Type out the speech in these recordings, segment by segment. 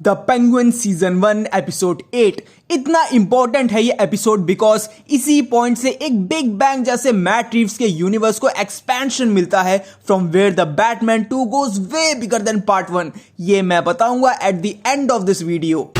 The penguin season 1 episode 8 इतना important है ये एपिसोड बिकॉज इसी पॉइंट से एक बिग बैंग जैसे मैट रीव्स के यूनिवर्स को एक्सपेंशन मिलता है from where the Batman 2 goes way bigger than part 1। ये मैं बताऊंगा at the end of this video.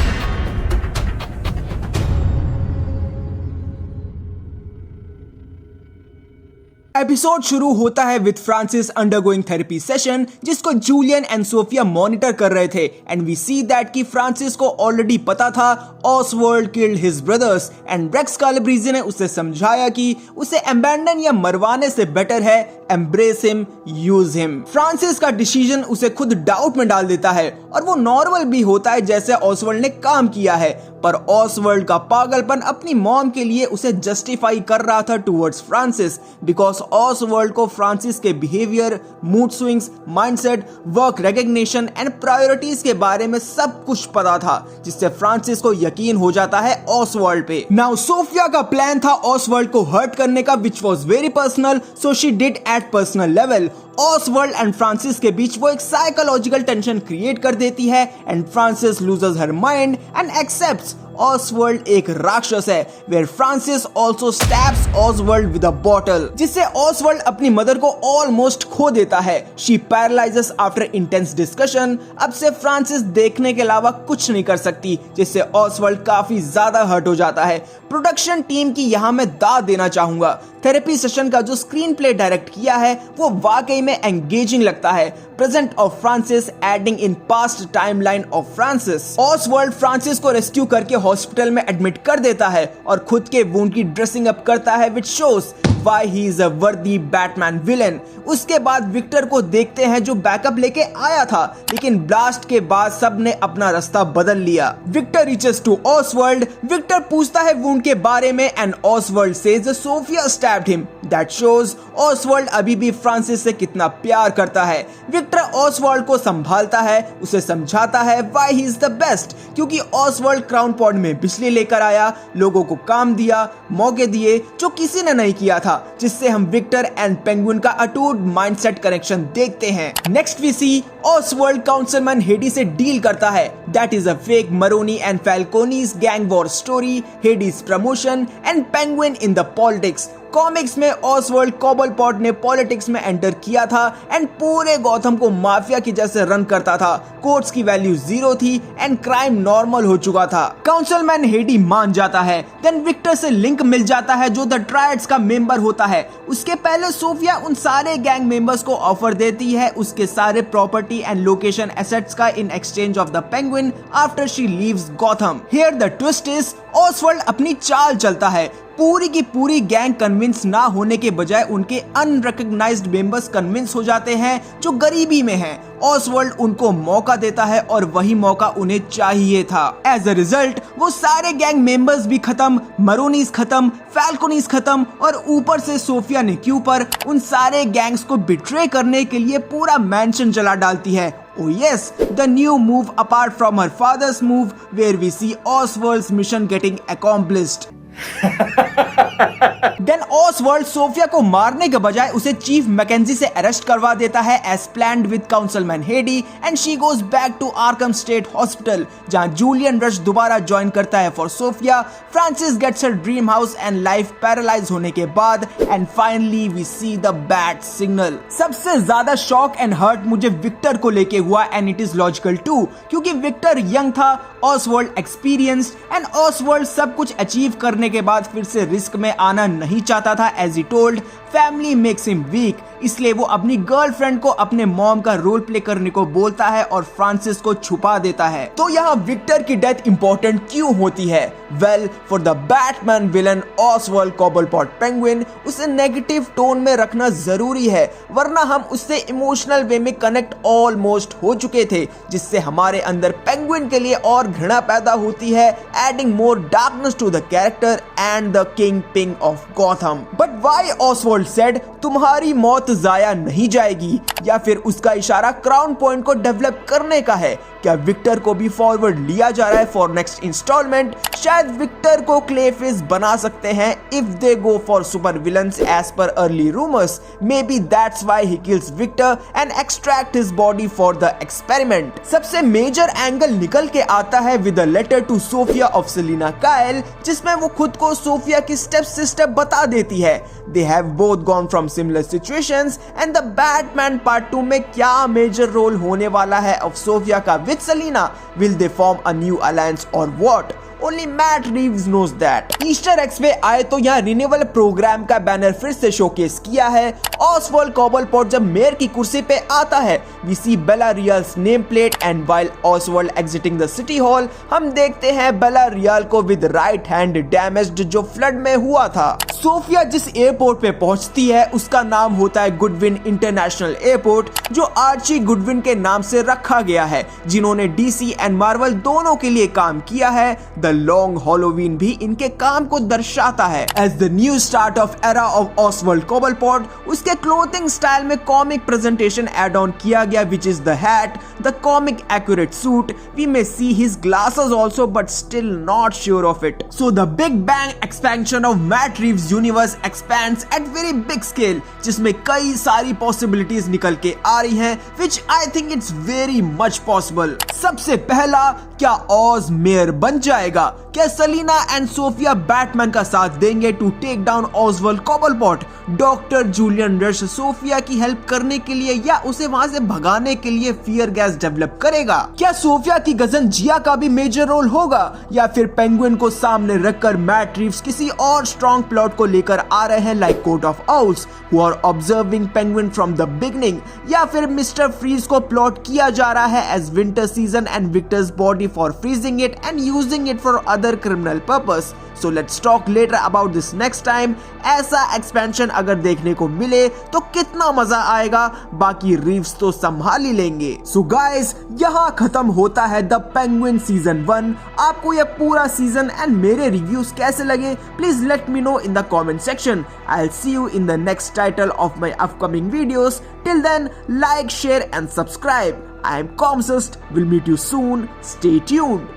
Episode शुरू होता है with Francis undergoing therapy session जिसको जूलियन एंड सोफिया मॉनिटर कर रहे थे एंड वी सी दैट कि फ्रांसिस को ऑलरेडी पता था Oswald killed his brothers and Rex Calabrese ने उसे समझाया कि उसे अबैंडन या मरवाने से बेटर है embrace him, use him. Francis का डिसीजन उसे खुद डाउट में डाल देता है और वो नॉर्मल भी होता है जैसे ऑसवर्ल्ड ने काम किया है, पर ऑसवर्ल्ड का पागलपन अपनी मॉम के लिए उसे जस्टिफाई कर रहा था टुवर्ड्स फ्रांसिस बिकॉज ऑसवर्ल्ड को फ्रांसिस के behaviour, mood swings, mindset, work recognition and priorities के बारे में सब कुछ पता था जिससे फ्रांसिस को यकीन हो जाता है ऑसवर्ल्ड पे। नाउ सोफिया का प्लान था ऑसवर्ल्ड को हर्ट करने का which was very personal, so she did at personal level. Oswald and Francis के बीच वो एक साइकोलॉजिकल टेंशन क्रिएट कर देती है and Francis loses her mind and accepts Oswald एक राक्षस है, where Francis also stabs Oswald with a bottle जिससे ऑसवर्ल्ड अपनी मदर को ऑलमोस्ट खो देता है। She paralyses after intense discussion. अब से फ्रांसिस देखने के अलावा कुछ नहीं कर सकती जिससे ऑसवर्ल्ड काफी ज्यादा हर्ट हो जाता है। प्रोडक्शन टीम की यहाँ मैं दाद देना चाहूंगा। थेरेपी सेशन का जो स्क्रीन प्ले डायरेक्ट किया है वो वाकई में एंगेजिंग लगता है। Present of Francis adding in past timeline of Francis. Oswald Francis को रेस्क्यू करके हॉस्पिटल में एडमिट कर देता है और खुद के वुंड की ड्रेसिंग अप करता है which shows why he is a worthy Batman villain। उसके बाद विक्टर को देखते हैं जो बैकअप लेके आया था, लेकिन ब्लास्ट के बाद सबने अपना रास्ता बदल लिया। Victor reaches to Oswald. Victor पूछता है वुंड के बारे में and Oswald says Sophia stabbed him. That shows Oswald अभी भी फ्रांसिस से कितना प्यार करता है। विक्टर ऑसवर्ल्ड को संभालता है, उसे समझाता है why he is the best, क्योंकि ऑसवर्ल्ड क्राउन पॉइंट में बिजली लेकर आया, लोगों को काम दिया, मौके दिए जो किसी ने नहीं किया था, जिससे हम विक्टर एंड पेंगुइन का अटूट माइंडसेट कनेक्शन देखते हैं। Next we see Oswald councilman Hady से डील करता है। That is a fake Maroni and Falcone's gang war story, Hady's promotion and Penguin in the politics. Comics में ऑसवर्ल्ड कॉबलपॉट ने politics में एंटर किया था एंड पूरे गॉथम को माफिया की जैसे रन करता था। कोर्ट्स की वैल्यू 0 थी एंड क्राइम नॉर्मल हो चुका था। काउंसिलमैन हेडी मान जाता है। देन विक्टर से लिंक मिल जाता है जो द ट्रायड्स का मेंबर होता है। उसके पहले सोफिया उन सारे गैंग मेंबर्स को ऑफर देती है उसके सारे प्रॉपर्टी एंड लोकेशन एसेट्स का in exchange of the penguin after she leaves Gotham. Here the twist is Oswald अपनी चाल चलता है। पूरी की पूरी गैंग कन्विंस ना होने के बजाय उनके अनरिकॉग्नाइज्ड मेंबर्स कन्विंस हो जाते हैं जो गरीबी में हैं। ऑसवर्ल्ड उनको मौका देता है और वही मौका उन्हें चाहिए था। एज अ रिजल्ट वो सारे गैंग मेंबर्स भी खत्म, मरोनीज खत्म, फैल्कोनीज खत्म और ऊपर से सोफिया ने क्यू पर उन सारे गैंग्स को बिट्रे करने के लिए पूरा मैंशन जला डालती है। Oh yes, the new move apart from her father's move where we see Oswald's mission getting accomplished. Then Oswald Sophia को मारने के बजाय उसे चीफ मैकेंजी से अरेस्ट करवा देता है as planned with councilman Hady and she goes back to Arkham State Hospital जहां जूलियन रश दोबारा ज्वाइन करता है for Sofia. Francis gets her dream house and life paralyse होने के बाद and finally we see the bat signal. सबसे ज्यादा shock and hurt मुझे विक्टर को लेके हुआ and it is logical too, क्योंकि विक्टर यंग था, ऑसवर्ल्ड एक्सपीरियंस्ड एंड ऑसवर्ल्ड सब कुछ अचीव करने के बाद फिर से रिस्क में आना नहीं चाहता था। As he told family makes him weak, इसलिए वो अपनी गर्लफ्रेंड को अपने मॉम का रोल प्ले करने को बोलता है और फ्रांसिस को छुपा देता है। तो यहाँ विक्टर की डेथ इंपॉर्टेंट क्यों होती है? Well, for the Batman villain Oswald Cobblepot Penguin उसे नेगेटिव टोन में रखना जरूरी है, वरना हम उससे इमोशनल वे में कनेक्ट ऑलमोस्ट हो चुके थे, जिससे हमारे अंदर पेंगुइन के लिए और घृणा पैदा होती है, adding more darkness to the character and the kingpin of Gotham. But why Oswald said तुम्हारी मौत वक्त जाया नहीं जाएगी, या फिर उसका इशारा क्राउन पॉइंट को डेवलप करने का है? क्या विक्टर को भी फॉरवर्ड लिया जा रहा है फॉर नेक्स्ट इंस्टॉलमेंट? शायद विक्टर को क्लेफेस बना सकते हैं if they go for super villains as per early rumours. Maybe that's why he kills Victor and extract his body for the experiment. सबसे मेजर एंगल निकल के आता है with a letter to Sophia of Selina Kyle, जिसमें वो खुद को Sophia की स्टेप सिस्टर बता देती है। They have both gone from similar situations and the Batman part 2 में क्या मेजर रोल होने वाला है ऑफ सोफिया का with Selina? Will they form a new alliance or what? Only Matt Reeves knows that. Easter x में आए तो यहाँ रिन्यूअल प्रोग्राम का बैनर फिर से शोकेस किया है। ऑसवर्ल्ड कॉबलपॉट जब मेयर की कुर्सी पे आता है, we see Bella Real's name plate and while Oswald exiting the City Hall, हम देखते हैं बेला रियल को विद राइट हैंड डैमेज्ड जो फ्लड में हुआ था। सोफिया जिस एयरपोर्ट पे पहुंचती है उसका नाम होता है गुडविन इंटरनेशनल एयरपोर्ट, जो आर्ची गुडविन के नाम से रखा गया है, जिन्होंने डीसी एंड मार्वल दोनों के लिए काम किया है। द लॉन्ग हॉलोवीन भी इनके काम को दर्शाता है। As the new start of era of Oswald Cobblepot, उसके क्लोथिंग स्टाइल में कॉमिक प्रेजेंटेशन एड ऑन किया गया, which is the hat, the comic accurate suit. We may see his glasses also but still not sure of it. So the big bang expansion of Matt Reeves universe expands at very big scale, जिसमें कई सारी possibilities निकल के आ रही हैं, which I think it's very much possible. सबसे पहला, क्या ऑज मेयर बन जाएगा? क्या सेलिना एंड सोफिया बैटमैन का साथ देंगे to take down Oswald Cobblepot? Doctor Julian Rush Sofia की हेल्प करने के लिए या उसे वहां से भगाने के लिए फियर गैस डेवलप करेगा? क्या सोफिया की कजन जिया का भी मेजर रोल होगा, या फिर पेंगुइन को सामने रखकर मैट रीव्स किसी और स्ट्रॉन्ग प्लॉट को लेकर आ रहे हैं, like court of owls who are observing Penguin from the beginning? या फिर मिस्टर फ्रीज को प्लॉट किया जा रहा है as winter season and Victor's body for freezing it and using it for other criminal purpose? So let's talk later about this next time. ऐसा expansion अगर देखने को मिले तो कितना मजा आएगा, बाकी रीव्स तो संभाल ही लेंगे। So guys, यहाँ खत्म होता है द पेंगुइन सीजन 1। आपको यह पूरा सीजन एंड मेरे रिव्यूज कैसे लगे, please let me know in the comment section. I'll see you in the next title of my upcoming videos. Till then, like, share and subscribe. I am Comsist. We'll meet you soon. Stay tuned.